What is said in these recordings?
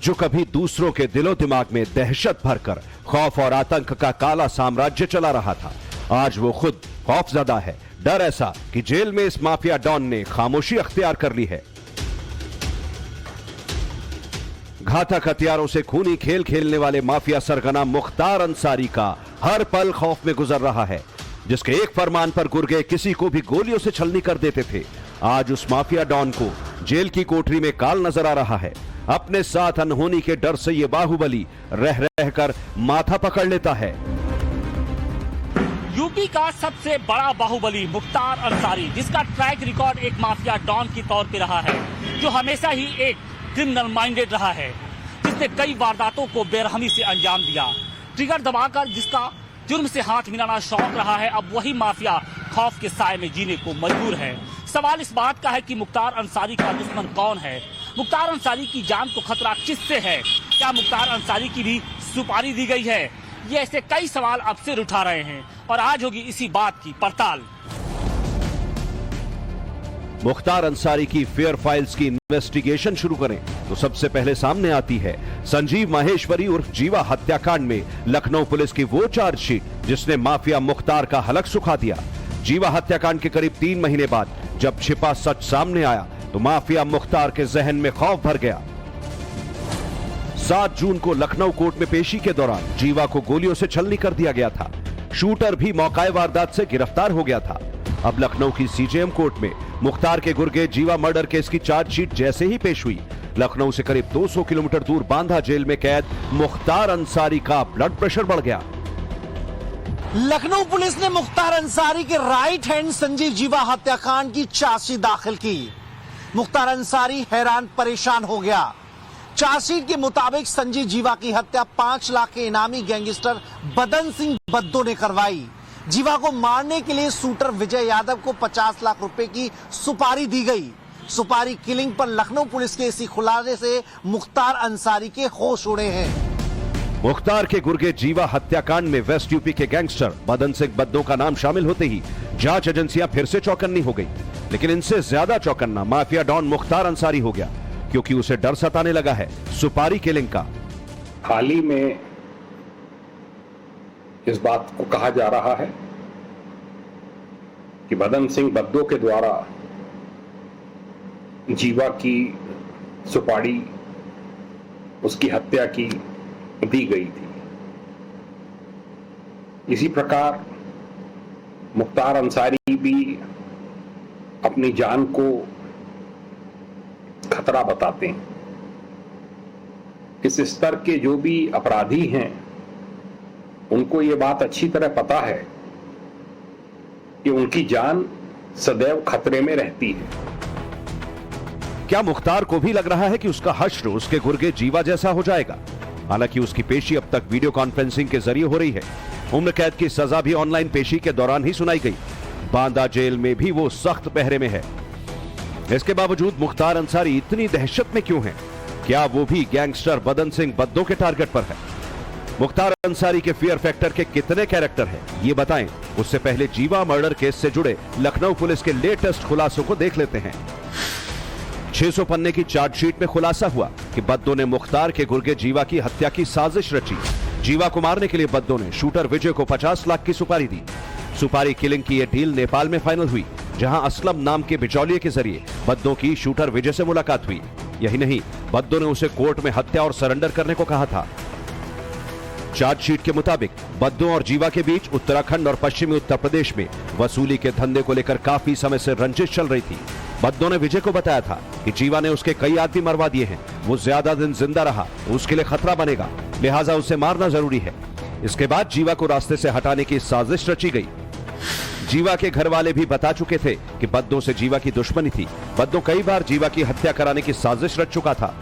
जो कभी दूसरों के दिलो दिमाग में दहशत भरकर खौफ और आतंक का काला साम्राज्य चला रहा था, आज वो खुद खौफजदा है। डर ऐसा कि जेल में इस माफिया डॉन ने खामोशी अख्तियार कर ली है। घातक हथियारों से खूनी खेल खेलने वाले माफिया सरगना मुख्तार अंसारी का हर पल खौफ में गुजर रहा है, जिसके एक फरमान पर गुर्गे किसी को भी गोलियों से छलनी कर देते थे। आज उस माफिया डॉन को जेल की कोठरी में काल नजर आ रहा है। अपने साथ अनहोनी के डर से ये बाहुबली रह रहकर माथा पकड़ लेता है। यूपी का सबसे बड़ा बाहुबली मुख्तार अंसारी, जिसका ट्रैक रिकॉर्ड एक माफिया डॉन की तौर पे रहा है, जो हमेशा ही एक क्रिमिनल माइंडेड रहा है, जिसने कई वारदातों को बेरहमी से अंजाम दिया। ट्रिगर दबाकर जिसका जुर्म से हाथ मिलाना शौक रहा है, अब वही माफिया खौफ के साए में जीने को मजबूर है। सवाल इस बात का है कि मुख्तार अंसारी का दुश्मन कौन है? मुख्तार अंसारी की जान को खतरा किससे है? क्या मुख्तार अंसारी की भी सुपारी दी गई है? ये ऐसे कई सवाल अब सिर उठा रहे हैं और आज होगी इसी बात की पड़ताल। मुख्तार अंसारी की फेयर फाइल्स की इन्वेस्टिगेशन शुरू करें तो सबसे पहले सामने आती है संजीव माहेश्वरी उर्फ जीवा हत्याकांड में लखनऊ पुलिस की वो चार्जशीट जिसने माफिया मुख्तार का हलक सुखा दिया। जीवा हत्याकांड के करीब 3 महीने बाद जब छिपा सच सामने आया तो माफिया मुख्तार के जहन में खौफ भर गया। 7 जून को लखनऊ कोर्ट में पेशी के दौरान जीवा को गोलियों से छलनी कर दिया गया था। शूटर भी मौकाए वारदात से गिरफ्तार हो गया था। अब लखनऊ की सीजेएम कोर्ट में मुख्तार के गुर्गे जीवा मर्डर केस की चार्जशीट जैसे ही पेश हुई, लखनऊ से करीब 200 किलोमीटर दूर बांदा जेल में कैद मुख्तार अंसारी का ब्लड प्रेशर बढ़ गया। लखनऊ पुलिस ने मुख्तार अंसारी के राइट हैंड संजीव जीवा हत्याकांड की चार्जशीट दाखिल की। मुख्तार अंसारी हैरान परेशान हो गया। चार्जशीट के मुताबिक संजीव जीवा की हत्या 5 लाख के इनामी गैंगस्टर बदन सिंह बद्दो ने करवाई। जीवा को मारने के लिए शूटर विजय यादव को 50 लाख रुपए की सुपारी दी गई। सुपारी किलिंग पर लखनऊ पुलिस के इसी खुलासे से मुख्तार अंसारी के होश उड़े हैं। मुख्तार के गुर्गे जीवा हत्याकांड में वेस्ट यूपी के गैंगस्टर बदन सिंह बद्दो का नाम शामिल होते ही जांच एजेंसियां फिर से चौकन्नी हो गई। लेकिन इनसे ज्यादा चौकन्ना माफिया डॉन मुख्तार अंसारी हो गया, क्योंकि उसे डर सताने लगा है सुपारी किलिंग का। हाल ही में इस बात को कहा जा रहा है कि बदन सिंह बद्दो के द्वारा जीवा की सुपारी उसकी हत्या की दी गई थी। इसी प्रकार मुख्तार अंसारी भी अपनी जान को खतरा बताते हैं। इस स्तर के जो भी अपराधी हैं उनको ये बात अच्छी तरह पता है कि उनकी जान सदैव खतरे में रहती है। क्या मुख्तार को भी लग रहा है कि उसका हश्र उसके गुर्गे जीवा जैसा हो जाएगा? हालांकि उसकी पेशी अब तक वीडियो कॉन्फ्रेंसिंग के जरिए हो रही है। उम्र कैद की सजा भी ऑनलाइन पेशी के दौरान ही सुनाई गई। बांदा जेल में भी वो सख्त पहरे में है। इसके बावजूद मुख्तार अंसारी इतनी दहशत में क्यों है? क्या वो भी गैंगस्टर बदन सिंह बद्दो के टारगेट पर है? मुख्तार अंसारी के फियर फैक्टर के कितने कैरेक्टर हैं, ये बताएं। उससे पहले जीवा मर्डर केस से जुड़े लखनऊ पुलिस के लेटेस्ट खुलासों को देख लेते हैं। 600 पन्ने की चार्जशीट में खुलासा हुआ कि बद्दो ने मुख्तार के गुर्गे जीवा की हत्या की साजिश रची। जीवा को मारने के लिए बद्दो ने शूटर विजय को 50 लाख की सुपारी दी। सुपारी किलिंग की यह डील नेपाल में फाइनल हुई, जहां असलम नाम के बिचौलिए के जरिए बद्दो की शूटर विजय से मुलाकात हुई। यही नहीं, बद्दो ने उसे कोर्ट में हत्या और सरेंडर करने को कहा था। चार्जशीट के मुताबिक बद्दो और जीवा के बीच उत्तराखंड और पश्चिमी उत्तर प्रदेश में वसूली के धंधे को लेकर काफी समय से रंजिश चल रही थी। बद्दो ने विजय को बताया था कि जीवा ने उसके कई आदमी मरवा दिए हैं, वो ज्यादा दिन जिंदा रहा तो उसके लिए खतरा बनेगा, लिहाजा उसे मारना जरूरी है। इसके बाद जीवा को रास्ते से हटाने की साजिश रची गई। जीवा के घर वाले भी बता चुके थे कि बद्दो से जीवा की दुश्मनी थी। बद्दो कई बार जीवा की हत्या कराने की साजिश रच चुका था।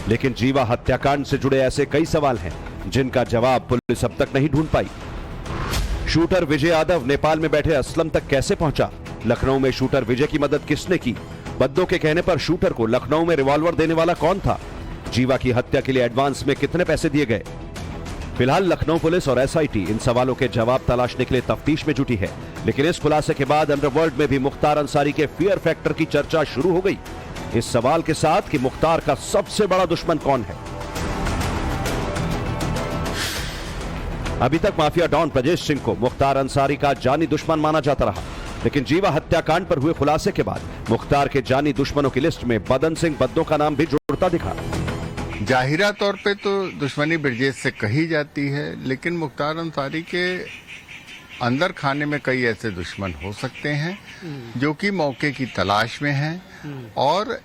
लेकिन जीवा हत्याकांड से जुड़े ऐसे कई सवाल हैं जिनका जवाब पुलिस अब तक नहीं ढूंढ पाई। शूटर विजय यादव नेपाल में बैठे असलम तक कैसे पहुंचा? लखनऊ में शूटर विजय की मदद किसने की? बद्दो के कहने पर शूटर को लखनऊ में रिवॉल्वर देने वाला कौन था? जीवा की हत्या के लिए एडवांस में कितने पैसे दिए गए? फिलहाल लखनऊ पुलिस और एसआईटी इन सवालों के जवाब तलाशने के लिए तफ्तीश में जुटी है। लेकिन इस खुलासे के बाद अंडरवर्ल्ड में भी मुख्तार अंसारी के फियर फैक्टर की चर्चा शुरू हो गई, इस सवाल के साथ कि मुख्तार का सबसे बड़ा दुश्मन कौन है। अभी तक माफिया डॉन ब्रजेश सिंह को मुख्तार अंसारी का जानी दुश्मन माना जाता रहा, लेकिन जीवा हत्याकांड पर हुए खुलासे के बाद मुख्तार के जानी दुश्मनों की लिस्ट में बदन सिंह बद्दो का नाम भी जुड़ता दिखा। जाहिरा तौर पे तो दुश्मनी ब्रजेश से कही जाती है, लेकिन मुख्तार अंसारी के अंदर खाने में कई ऐसे दुश्मन हो सकते हैं जो कि मौके की तलाश में हैं। और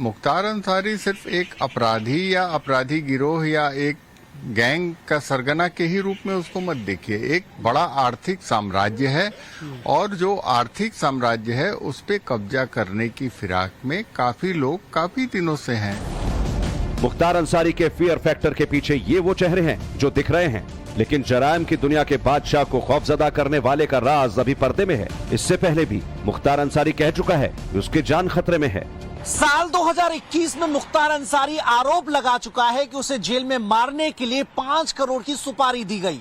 मुख्तार अंसारी सिर्फ एक अपराधी या अपराधी गिरोह या एक गैंग का सरगना के ही रूप में उसको मत देखिए। एक बड़ा आर्थिक साम्राज्य है और जो आर्थिक साम्राज्य है उस पे कब्जा करने की फिराक में काफी लोग काफी दिनों से हैं। मुख्तार अंसारी के फियर फैक्टर के पीछे ये वो चेहरे हैं जो दिख रहे हैं, लेकिन जराइम की दुनिया के बादशाह को खौफजदा करने वाले का राज अभी पर्दे में है। इससे पहले भी मुख्तार अंसारी कह चुका है कि उसकी जान खतरे में है। साल 2021 में मुख्तार अंसारी आरोप लगा चुका है कि उसे जेल में मारने के लिए 5 करोड़ की सुपारी दी गई।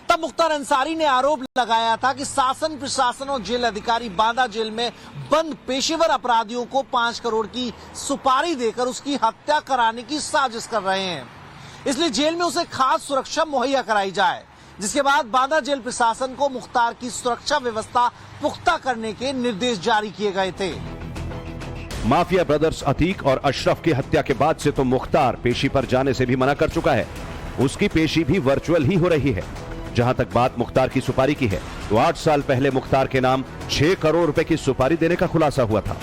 तब मुख्तार अंसारी ने आरोप लगाया था कि शासन प्रशासन और जेल अधिकारी बांदा जेल में बंद पेशेवर अपराधियों को 5 करोड़ की सुपारी देकर उसकी हत्या कराने की साजिश कर रहे हैं, इसलिए जेल में उसे खास सुरक्षा मुहैया कराई जाए। जिसके बाद बांदा जेल प्रशासन को मुख्तार की सुरक्षा व्यवस्था पुख्ता करने के निर्देश जारी किए गए थे। माफिया ब्रदर्स अतीक और अशरफ की हत्या के बाद से तो मुख्तार पेशी पर जाने से भी मना कर चुका है। उसकी पेशी भी वर्चुअल ही हो रही है। जहां तक बात मुख्तार की सुपारी की है, तो 8 साल पहले मुख्तार के नाम 6 करोड़ रुपए की सुपारी देने का खुलासा हुआ था।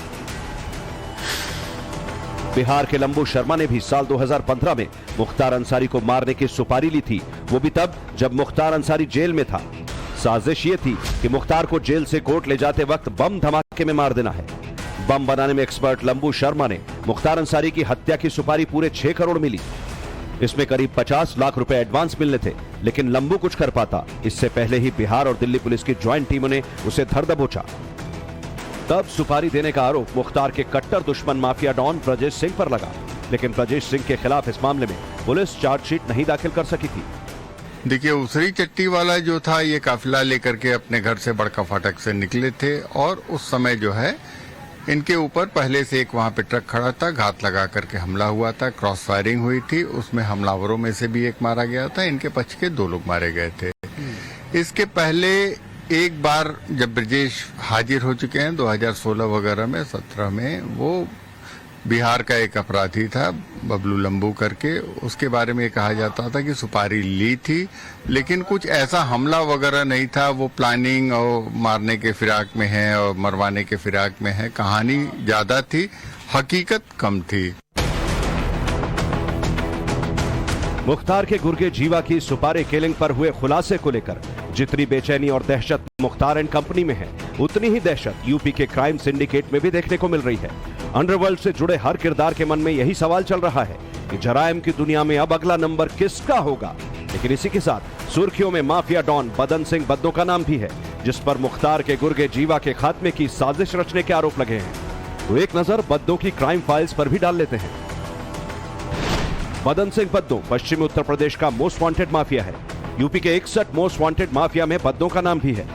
बिहार के लंबू शर्मा ने भी साल 2015 में मुख्तार अंसारी को मारने की सुपारी ली थी, वो भी तब जब मुख्तार अंसारी जेल में था। साजिश ये थी कि मुख्तार को जेल से कोर्ट ले जाते वक्त बम धमाके में मार देना है। बम बनाने में एक्सपर्ट लंबू शर्मा ने मुख्तार अंसारी की हत्या की सुपारी पूरे 6 करोड़ मिली। इसमें करीब 50 लाख रुपए एडवांस मिलने थे, लेकिन लंबू कुछ कर पाता इससे पहले ही बिहार और दिल्ली पुलिस की ज्वाइंट टीमों ने उसे धर दबोचा। तब सुपारी देने का आरोप मुख्तार के कट्टर दुश्मन माफिया डॉन ब्रजेश सिंह पर लगा, लेकिन ब्रजेश सिंह के खिलाफ इस मामले में पुलिस चार्जशीट नहीं दाखिल कर सकी थी। देखिए, उसरी चट्टी वाला जो था ये काफिला लेकर के अपने घर से बड़का फाटक से निकले थे और उस समय जो है इनके ऊपर पहले से एक वहां पे ट्रक खड़ा था, घात लगा करके हमला हुआ था, क्रॉस फायरिंग हुई थी, उसमें हमलावरों में से भी एक मारा गया था, इनके पक्ष के 2 लोग मारे गए थे। इसके पहले एक बार जब ब्रजेश हाजिर हो चुके हैं 2016 वगैरह में 17 में, वो बिहार का एक अपराधी था बबलू लंबू करके, उसके बारे में कहा जाता था कि सुपारी ली थी, लेकिन कुछ ऐसा हमला वगैरह नहीं था। वो प्लानिंग और मारने के फिराक में है और मरवाने के फिराक में है, कहानी ज्यादा थी, हकीकत कम थी। मुख्तार के गुर्गे जीवा की सुपारी किलिंग पर हुए खुलासे को लेकर जितनी बेचैनी और दहशत मुख्तार एंड कंपनी में है, उतनी ही दहशत यूपी के क्राइम सिंडिकेट में भी देखने को मिल रही है। अंडरवर्ल्ड से जुड़े हर किरदार के मन में यही सवाल चल रहा है कि जराइम की दुनिया में अब अगला नंबर किसका होगा। लेकिन इसी के साथ सुर्खियों में माफिया डॉन बदन सिंह बद्दो का नाम भी है, जिस पर मुख्तार के गुर्गे जीवा के खात्मे की साजिश रचने के आरोप लगे हैं। तो एक नजर बद्दो की क्राइम फाइल्स पर भी डाल लेते हैं। बदन सिंह बद्दो पश्चिमी उत्तर प्रदेश का मोस्ट वांटेड माफिया है। यूपी के 61 मोस्ट वांटेड माफिया में बद्दो का नाम भी है।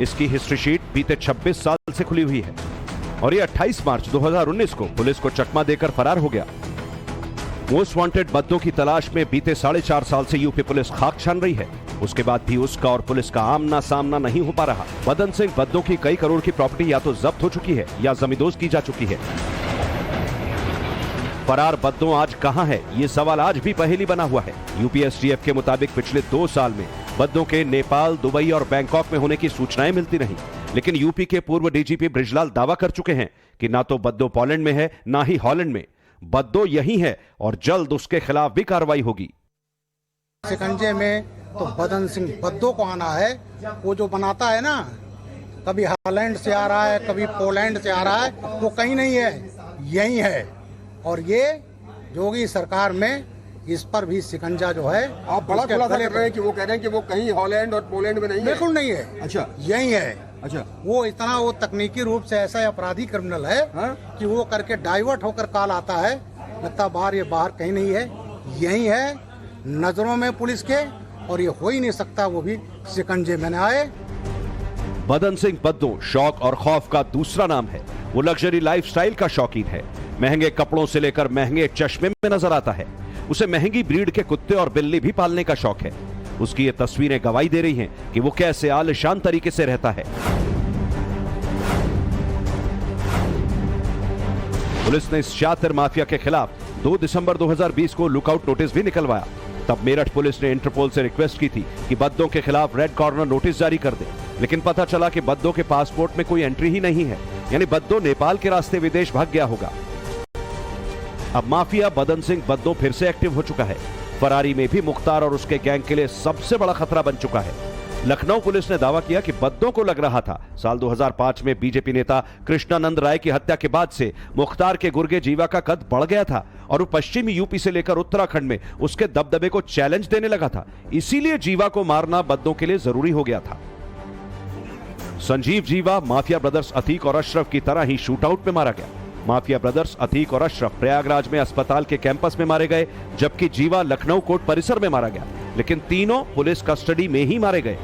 इसकी हिस्ट्री शीट बीते 26 साल से खुली हुई है और ये 28 मार्च 2019 को पुलिस को चकमा देकर फरार हो गया। मोस्ट वांटेड बद्दो की तलाश में बीते 4.5 साल से यूपी पुलिस खाक छान रही है। उसके बाद भी उसका और पुलिस का आमना सामना नहीं हो पा रहा। बदन सिंह बद्दो की कई करोड़ की प्रॉपर्टी या तो जब्त हो चुकी है या जमींदोज की जा चुकी है। फरार बद्दो आज कहां है, ये सवाल आज भी पहेली बना हुआ है। यूपीएसटीएफ के मुताबिक पिछले 2 साल में बद्दो के नेपाल, दुबई और बैंकॉक में होने की सूचनाएं मिलती रही, लेकिन यूपी के पूर्व डीजीपी बृजलाल दावा कर चुके हैं कि ना तो बद्दो पोलैंड में है ना ही हॉलैंड में। बद्दो यही है और जल्द उसके खिलाफ भी कार्रवाई होगी। शिकंजे में तो बदन सिंह बद्दो को आना है। वो जो बनाता है ना, कभी हॉलैंड से आ रहा है, कभी पोलैंड से आ रहा है, वो कहीं नहीं है, यही है। और ये योगी सरकार में इस पर भी शिकंजा जो है, आप बड़ा खुलासा कर रहे हैं कि वो कह रहे हैं कि वो कहीं हॉलैंड और पोलैंड में नहीं है। बिल्कुल नहीं है। अच्छा, यही है। अच्छा, वो इतना वो तकनीकी रूप से ऐसा अपराधी क्रिमिनल है कि वो करके डाइवर्ट होकर कॉल आता है, लगता बाहर, ये बाहर कहीं नहीं है, यही है नजरों में पुलिस के, और ये हो ही नहीं सकता वो भी शिकंजे में न आए। बदन सिंह बद्दो शौक और खौफ का दूसरा नाम है। वो लग्जरी लाइफस्टाइल का शौकीन है। महंगे कपड़ों से लेकर महंगे चश्मे में नजर आता है। उसे महंगी ब्रीड के कुत्ते और बिल्ली भी पालने का शौक है। उसकी ये तस्वीरें गवाही दे रही हैं कि वो कैसे आलिशान तरीके से रहता है। पुलिस ने इस शातिर माफिया के खिलाफ 2 दिसंबर 2020 को लुकआउट नोटिस भी निकलवाया। तब मेरठ पुलिस ने इंटरपोल से रिक्वेस्ट की थी कि बद्दों के खिलाफ रेड कॉर्नर नोटिस जारी कर दे, लेकिन पता चला कि बद्दों के पासपोर्ट में कोई एंट्री ही नहीं है, यानी बद्दो नेपाल के रास्ते विदेश भाग गया होगा। अब माफिया बदन सिंह बद्दो फिर से एक्टिव हो चुका है। फरारी में भी मुख्तार और उसके गैंग के लिए सबसे बड़ा खतरा बन चुका है। लखनऊ पुलिस ने दावा किया कि बद्दों को लग रहा था साल 2005 में बीजेपी नेता कृष्णानंद राय की हत्या के बाद से मुख्तार के गुर्गे जीवा का कद बढ़ गया था और वो पश्चिमी यूपी से लेकर उत्तराखंड में उसके दबदबे को चैलेंज देने लगा था। इसीलिए जीवा को मारना बद्दों के लिए जरूरी हो गया था। संजीव जीवा माफिया ब्रदर्स अतीक और अशरफ की तरह ही शूटआउट में मारा गया। माफिया ब्रदर्स अतीक और अशरफ प्रयागराज में अस्पताल के कैंपस में मारे गए, जबकि जीवा लखनऊ कोर्ट परिसर में मारा गया, लेकिन तीनों पुलिस कस्टडी में ही मारे गए।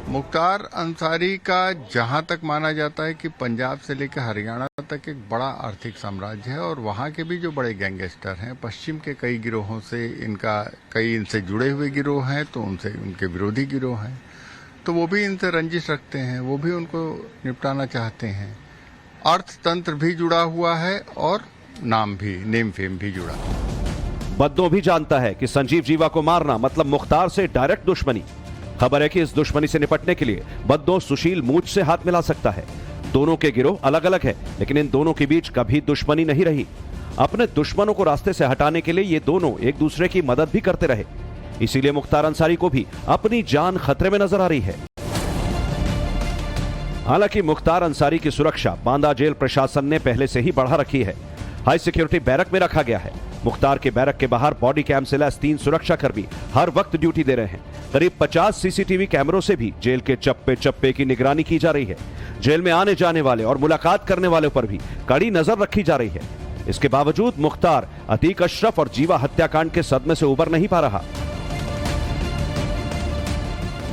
मुख्तार अंसारी का जहां तक माना जाता है कि पंजाब से लेकर हरियाणा तक एक बड़ा आर्थिक साम्राज्य है और वहां के भी जो बड़े गैंगस्टर हैं, पश्चिम के कई गिरोहों से कई इनसे जुड़े हुए गिरोह हैं, तो उनसे उनके विरोधी गिरोह हैं, तो वो भी इनसे रंजिश रखते हैं, वो भी उनको निपटाना चाहते हैं। अर्थतंत्र भी जुड़ा हुआ है और नेम फेम भी जुड़ा। बद्दों भी जानता है कि संजीव जीवा को मारना मतलब मुख्तार से डायरेक्ट दुश्मनी। खबर है कि इस दुश्मनी से निपटने के लिए बद्दों सुशील मूंछ से हाथ मिला सकता है। दोनों के गिरोह अलग अलग है, लेकिन इन दोनों के बीच कभी दुश्मनी नहीं रही। अपने दुश्मनों को रास्ते से हटाने के लिए ये दोनों एक दूसरे की मदद भी करते रहे। इसीलिए मुख्तार अंसारी को भी अपनी जान खतरे में नजर आ रही है। हालांकि मुख्तार अंसारी की सुरक्षा बांदा जेल प्रशासन ने पहले से ही बढ़ा रखी है। हाई सिक्योरिटी बैरक में रखा गया है। मुख्तार के बैरक के बाहर बॉडी कैम से लैस 3 सुरक्षाकर्मी हर वक्त ड्यूटी दे रहे हैं। करीब 50 सीसीटीवी कैमरों से भी जेल के चप्पे चप्पे की निगरानी की जा रही है। जेल में आने जाने वाले और मुलाकात करने वालों पर भी कड़ी नजर रखी जा रही है। इसके बावजूद मुख्तार अतीक अशरफ और जीवा हत्याकांड के सदमे से उबर नहीं पा रहा।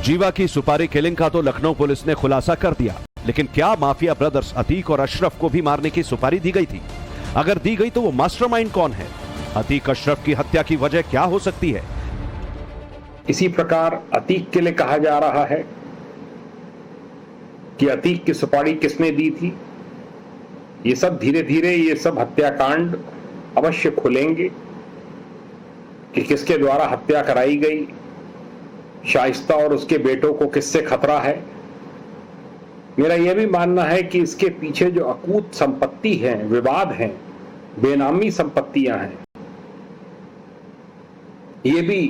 जीवा की सुपारी किलिंग का तो लखनऊ पुलिस ने खुलासा कर दिया, लेकिन क्या माफिया ब्रदर्स अतीक और अशरफ को भी मारने की सुपारी दी गई थी? अगर दी गई तो वो मास्टरमाइंड कौन है? अतीक अशरफ की हत्या की वजह क्या हो सकती है? इसी प्रकार अतीक के लिए कहा जा रहा है कि अतीक की सुपारी किसने दी थी। ये सब धीरे धीरे ये सब हत्याकांड अवश्य खुलेंगे कि किसके द्वारा हत्या कराई गई, शाइस्ता और उसके बेटों को किससे खतरा है। मेरा यह भी मानना है कि इसके पीछे जो अकूत संपत्ति है, विवाद हैं, बेनामी संपत्तियां हैं, ये भी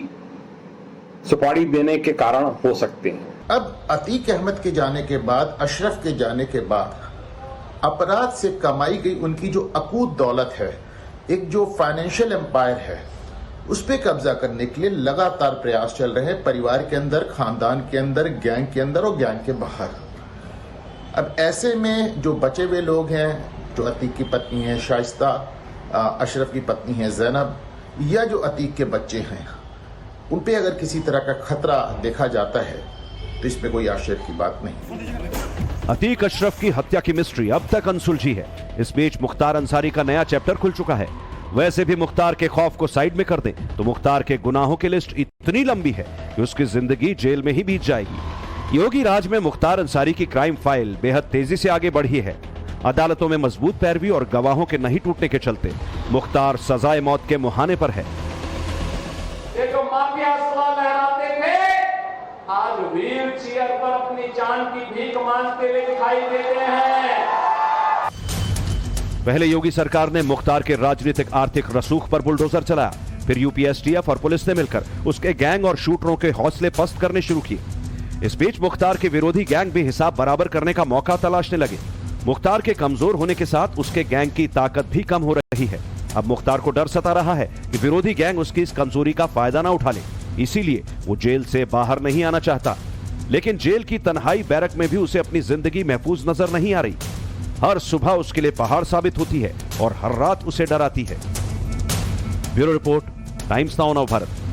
सुपारी देने के कारण हो सकते हैं। अब अतीक अहमद के जाने के बाद, अशरफ के जाने के बाद अपराध से कमाई गई उनकी जो अकूत दौलत है, एक जो फाइनेंशियल एम्पायर है, उस पे कब्जा करने के लिए लगातार प्रयास चल रहे हैं, परिवार के अंदर, खानदान के अंदर, गैंग के अंदर और गैंग के बाहर। अब ऐसे में जो बचे हुए लोग हैं, जो अतीक की पत्नी है शाइस्ता, अशरफ की पत्नी है जैनब, या जो अतीक के बच्चे हैं, उन पे अगर किसी तरह का खतरा देखा जाता है तो इसमें कोई आश्चर्य की बात नहीं। अतीक अशरफ की हत्या की मिस्ट्री अब तक अनसुलझी है। इस बीच मुख्तार अंसारी का नया चैप्टर खुल चुका है। वैसे भी मुख्तार के खौफ को साइड में कर दें तो मुख्तार के गुनाहों की लिस्ट इतनी लंबी है कि उसकी जिंदगी जेल में ही बीत जाएगी। योगी राज में मुख्तार अंसारी की क्राइम फाइल बेहद तेजी से आगे बढ़ी है। अदालतों में मजबूत पैरवी और गवाहों के नहीं टूटने के चलते मुख्तार सजाए मौत के मुहाने पर है। ये जो माफिया सवा लहराते थे, आज व्हील चेयर पर अपनी जान की भीख मांगते हुए दिखाई देते हैं। पहले योगी सरकार ने मुख्तार के राजनीतिक आर्थिक रसूख पर बुलडोजर चलाया, फिर यूपीएसटीएफ और पुलिस ने मिलकर उसके गैंग और शूटरों के हौसले पस्त करने शुरू किए। इस बीच मुख्तार के विरोधी गैंग भी हिसाब बराबर करने का मौका तलाशने लगे। मुख्तार के कमजोर होने के साथ उसके गैंग की ताकत भी कम हो रही है। अब मुख्तार को डर सता रहा है कि विरोधी गैंग उसकी इस कमजोरी का फायदा ना उठा ले, इसीलिए वो जेल से बाहर नहीं आना चाहता। लेकिन जेल की तन्हाई बैरक में भी उसे अपनी जिंदगी महफूज नजर नहीं आ रही। हर सुबह उसके लिए पहाड़ साबित होती है और हर रात उसे डराती है। ब्यूरो रिपोर्ट, टाइम्स नाउ नव भारत।